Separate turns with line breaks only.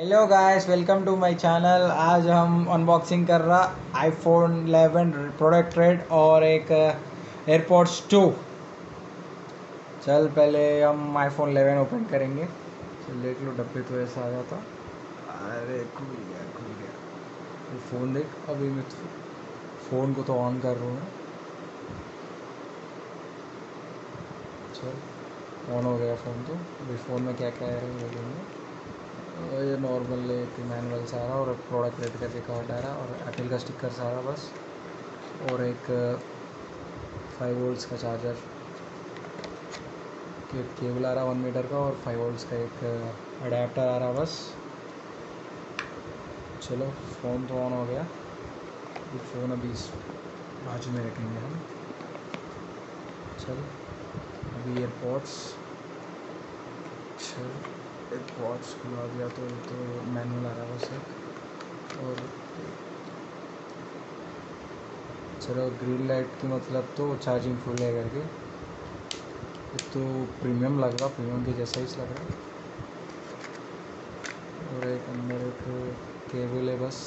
Hello guys, welcome to my channel. आज हम unboxing कर रहा आईफोन 11 प्रोडक्ट रेड और एक एयरपॉड्स 2। चल पहले हम आईफोन 11 ओपन करेंगे। चल देख लो, डब्बे तो ऐसा आ जाता। अरे खुल गया। ये फ़ोन देख, अभी मैं फ़ोन को तो ऑन कर रहा हूँ। चल ऑन हो गया फ़ोन। तो अभी फ़ोन में क्या क्या है देखेंगे। ये नॉर्मल एक मैनुअल सा रहा और प्रोडक्ट रेट करके कार्ड आ रहा और एप्पल का स्टिकर सारा बस, और एक 5 वोल्ट्स का चार्जर केबल आ रहा 1 मीटर का, और 5 वोल्ट्स का एक अडेप्टर आ रहा बस। चलो फ़ोन तो ऑन हो गया। ये फ़ोन अभी इस बाजू में रखेंगे हम। चल अभी एयरपॉड्स, चल एयरपॉड्स खुला दिया तो मैनुअल आ रहा बस एक। और चलो ग्रीन लाइट की मतलब तो चार्जिंग फुल है करके। तो प्रीमियम लग रहा, प्रीमियम के जैसा ही लग रहा है। और एक अंदर एक केबल है बस।